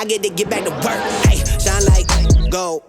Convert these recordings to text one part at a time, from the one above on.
I get to get back to work. Hey, shine like gold.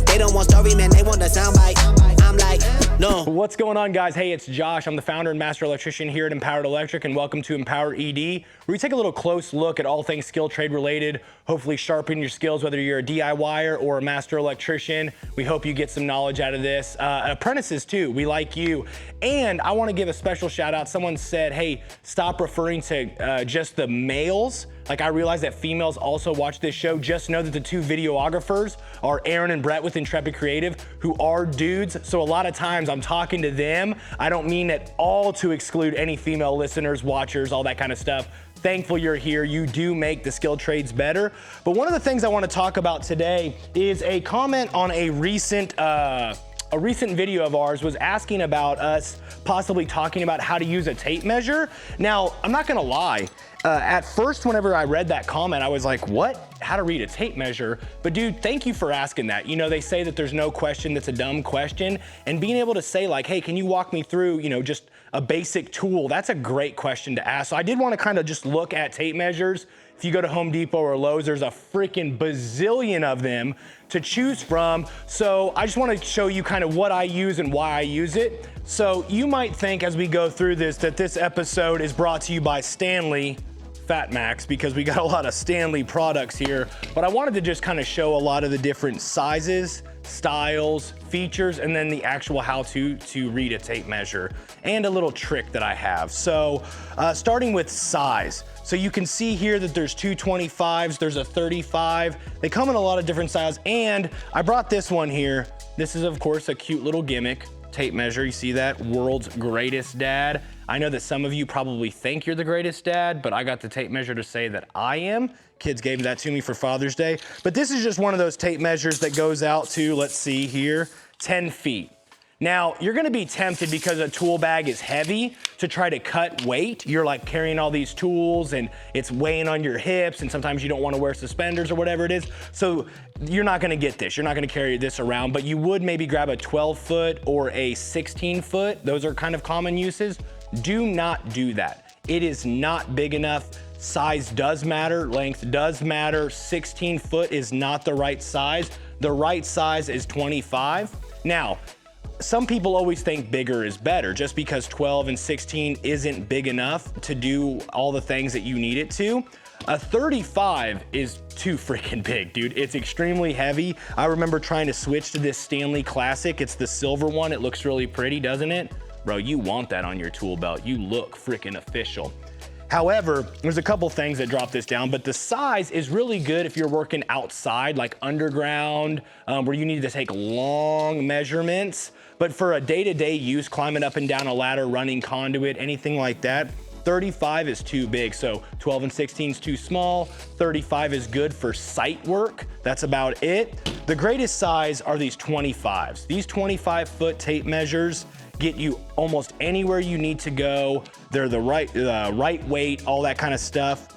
They don't want story, man, they want the soundbite. I'm like, no. What's going on, guys? Hey, it's Josh. I'm the founder and master electrician here at Empowered Electric, and welcome to Empowered ED, where we take a little close look at all things skill trade related, hopefully sharpen your skills, whether you're a DIYer or a master electrician. We hope you get some knowledge out of this. Apprentices too, we like you. And I want to give a special shout out. Someone said, hey, stop referring to just the males. Like, I realize that females also watch this show. Just know that the two videographers are Aaron and Brett with Intrepid Creative, who are dudes. So a lot of times I'm talking to them. I don't mean at all to exclude any female listeners, watchers, all that kind of stuff. Thankful you're here. You do make the skill trades better. But one of the things I want to talk about today is a comment on a recent video of ours was asking about us possibly talking about how to use a tape measure. Now, I'm not gonna lie. At first, whenever I read that comment, I was like, what? How to read a tape measure? But dude, thank you for asking that. You know, they say that there's no question that's a dumb question, and being able to say like, hey, can you walk me through, you know, just a basic tool? That's a great question to ask. So I did want to kind of just look at tape measures. If you go to Home Depot or Lowe's, there's a freaking bazillion of them to choose from. So I just want to show you kind of what I use and why I use it. So you might think as we go through this that this episode is brought to you by Stanley Fat Max, because we got a lot of Stanley products here, but I wanted to just kind of show a lot of the different sizes, styles, features, and then the actual how to read a tape measure, and a little trick that I have. So starting with size. So you can see here that there's two 25s, there's a 35. They come in a lot of different styles, and I brought this one here. This is, of course, a cute little gimmick tape measure. You see that? World's greatest dad. I know that some of you probably think you're the greatest dad, but I got the tape measure to say that I am. Kids gave that to me for Father's Day. But this is just one of those tape measures that goes out to, let's see here, 10 feet. Now, you're gonna be tempted because a tool bag is heavy to try to cut weight. You're like carrying all these tools and it's weighing on your hips, and sometimes you don't wanna wear suspenders or whatever it is. So you're not gonna get this. You're not gonna carry this around, but you would maybe grab a 12-foot or a 16-foot. Those are kind of common uses. Do not do that. It is not big enough. Size does matter, length does matter. 16 foot is not the right size. The right size is 25. Now, some people always think bigger is better, just because 12 and 16 isn't big enough to do all the things that you need it to. A 35 is too freaking big, dude. It's extremely heavy. I remember trying to switch to this Stanley Classic. It's the silver one. It looks really pretty, doesn't it? Bro, you want that on your tool belt. You look freaking official. However, there's a couple things that drop this down, but the size is really good if you're working outside, like underground, where you need to take long measurements. But for a day-to-day use, climbing up and down a ladder, running conduit, anything like that, 35 is too big. So 12 and 16 is too small. 35 is good for site work. That's about it. The greatest size are these 25s. These 25-foot tape measures get you almost anywhere you need to go. They're the right weight, all that kind of stuff.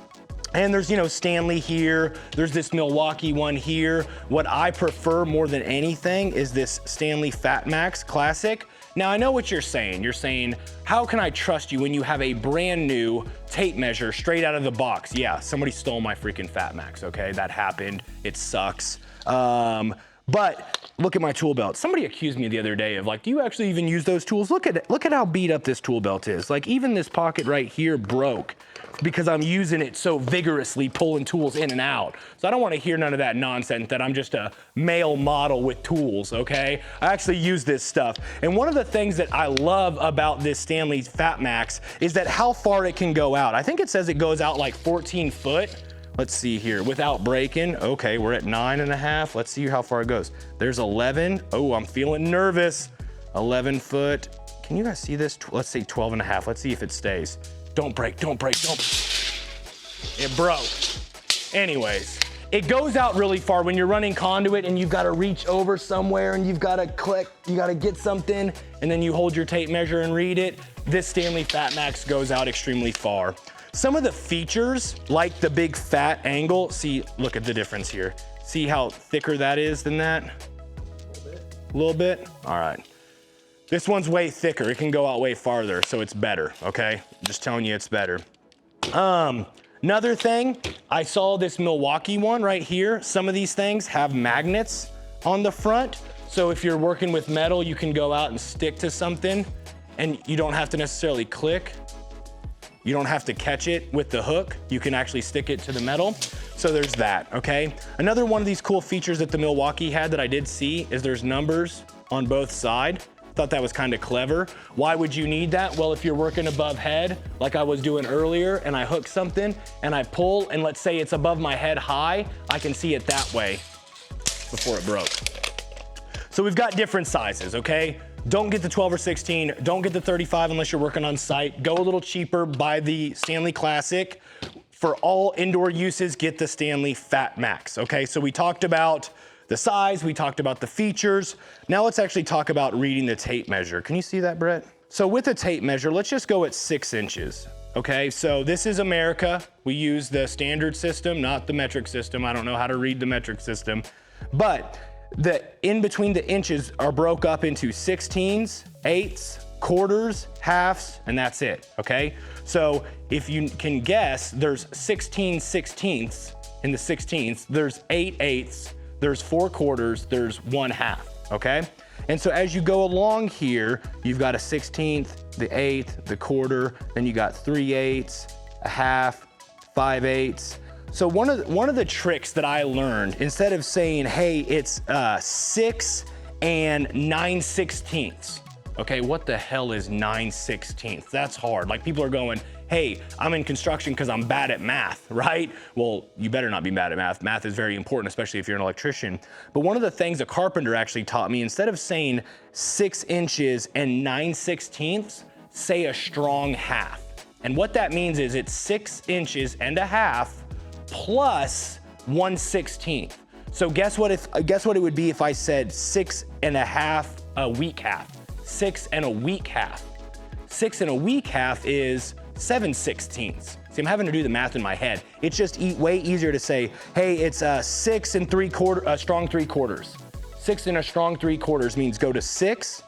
And there's, you know, Stanley here. There's this Miwaukee one here. What I prefer more than anything is this Stanley Fat Max Classic. Now, I know what you're saying. You're saying, how can I trust you when you have a brand new tape measure straight out of the box? Yeah, somebody stole my freaking Fat Max, okay? That happened. It sucks. But look at my tool belt. Somebody accused me the other day of like, do you actually even use those tools? Look at it. Look at how beat up this tool belt is. Like, even this pocket right here broke because I'm using it so vigorously, pulling tools in and out. So I don't want to hear none of that nonsense that I'm just a male model with tools, okay? I actually use this stuff. And one of the things that I love about this Stanley Fat Max is that how far it can go out. I think it says it goes out like 14 foot. Let's see here, without breaking. Okay, we're at 9.5. Let's see how far it goes. There's 11. Oh, I'm feeling nervous. 11 foot. Can you guys see this? Let's say 12.5. Let's see if it stays. Don't break, don't break, don't. It broke. Anyways, it goes out really far when you're running conduit and you've got to reach over somewhere and you've got to click, you got to get something, and then you hold your tape measure and read it. This Stanley Fat Max goes out extremely far. Some of the features, like the big fat angle, see, look at the difference here. See how thicker that is than that? A little bit? All right. This one's way thicker. It can go out way farther, so it's better, okay? Just telling you it's better. Another thing, I saw this Miwaukee one right here. Some of these things have magnets on the front. So if you're working with metal, you can go out and stick to something and you don't have to necessarily click. You don't have to catch it with the hook. You can actually stick it to the metal. So there's that, okay? Another one of these cool features that the Miwaukee had that I did see is there's numbers on both sides. Thought that was kind of clever. Why would you need that? Well, if you're working above head, like I was doing earlier, and I hook something and I pull, and let's say it's above my head high, I can see it that way before it broke. So we've got different sizes, okay? Don't get the 12 or 16, don't get the 35 unless you're working on site. Go a little cheaper, buy the Stanley Classic. For all indoor uses, get the Stanley Fat Max, okay? So we talked about the size, we talked about the features. Now let's actually talk about reading the tape measure. Can you see that, Brett? So with a tape measure, let's just go at 6 inches, okay? So this is America. We use the standard system, not the metric system. I don't know how to read the metric system, but the in between the inches are broke up into 16ths, 8ths, quarters, halves, and that's it, okay? So if you can guess, there's 16 16ths in the 16ths, there's 8 8ths, there's 4 quarters, there's 1 half, okay? And so as you go along here, you've got a 16th, the 8th, the quarter, then you got 3 8ths, a half, 5 8ths. So one of the tricks that I learned, instead of saying, hey, it's 6 and 9/16, okay, what the hell is 9/16? That's hard. Like people are going, hey, I'm in construction because I'm bad at math, right? Well, you better not be bad at math. Math is very important, especially if you're an electrician. But one of the things a carpenter actually taught me, instead of saying 6 inches and 9/16, say a strong half. And what that means is it's 6 inches and a half plus 1/16. So guess what it would be if I said 6 and a half a week half? 6 and a week half. 6 and a week half is 7/16. See, I'm having to do the math in my head. It's just way easier to say, hey, it's 6 and 3/4, strong 3/4. 6 and a strong 3/4 means go to 6,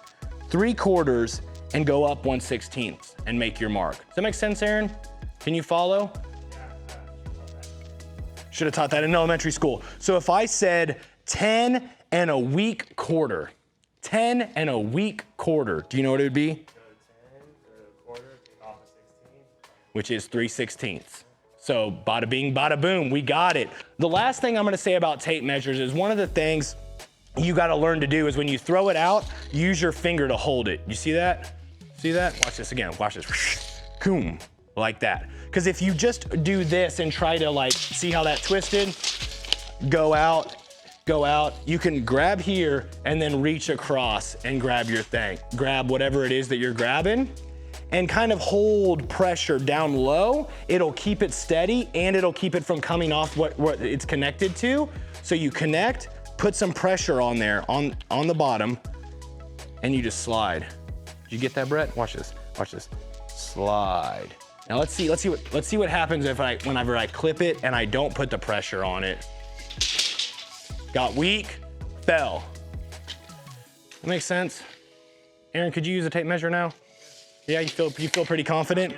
3/4, and go up 1/16 and make your mark. Does that make sense, Aaron? Can you follow? Should have taught that in elementary school. So if I said 10 and a week quarter, 10 and a week quarter, do you know what it would be? 10 or a quarter, off of 16. Which is 3/16. So bada bing, bada boom, we got it. The last thing I'm gonna say about tape measures is one of the things you gotta learn to do is when you throw it out, use your finger to hold it. You see that? See that? Watch this again, watch this. Boom, like that. Because if you just do this and try to like, see how that twisted? Go out, you can grab here and then reach across and grab your thing. Grab whatever it is that you're grabbing and kind of hold pressure down low. It'll keep it steady and it'll keep it from coming off what it's connected to. So you connect, put some pressure on there, on the bottom, and you just slide. Did you get that, Brett? Watch this, slide. Now let's see what happens whenever I clip it and I don't put the pressure on it. Got weak, fell. That makes sense. Aaron, could you use a tape measure now? Yeah, you feel pretty confident?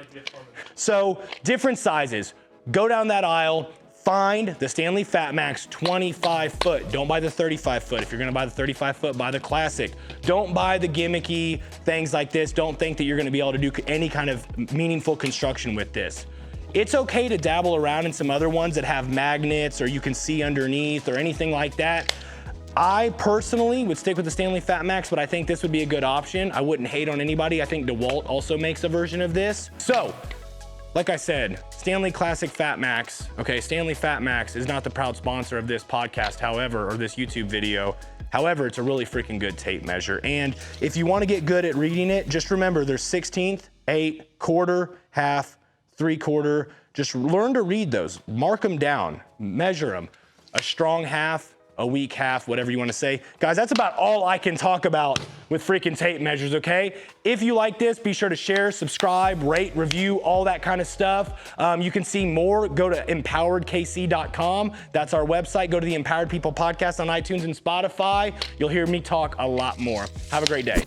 So different sizes. Go down that aisle, find the Stanley Fat Max 25 foot. Don't buy the 35 foot. If you're gonna buy the 35 foot, buy the Classic. Don't buy the gimmicky things like this. Don't think that you're gonna be able to do any kind of meaningful construction with this. It's okay to dabble around in some other ones that have magnets or you can see underneath or anything like that. I personally would stick with the Stanley Fat Max, but I think this would be a good option. I wouldn't hate on anybody. I think DeWalt also makes a version of this. So, like I said, Stanley Classic Fat Max, okay, Stanley Fat Max is not the proud sponsor of this podcast, however, or this YouTube video. However, it's a really freaking good tape measure. And if you want to get good at reading it, just remember there's 16th, 8, quarter, half, 3/4. Just learn to read those. Mark them down, measure them. A strong half, a weak half, whatever you want to say. Guys, that's about all I can talk about with freaking tape measures, okay? If you like this, be sure to share, subscribe, rate, review, all that kind of stuff. You can see more, go to empoweredkc.com. That's our website. Go to the Empowered People podcast on iTunes and Spotify. You'll hear me talk a lot more. Have a great day.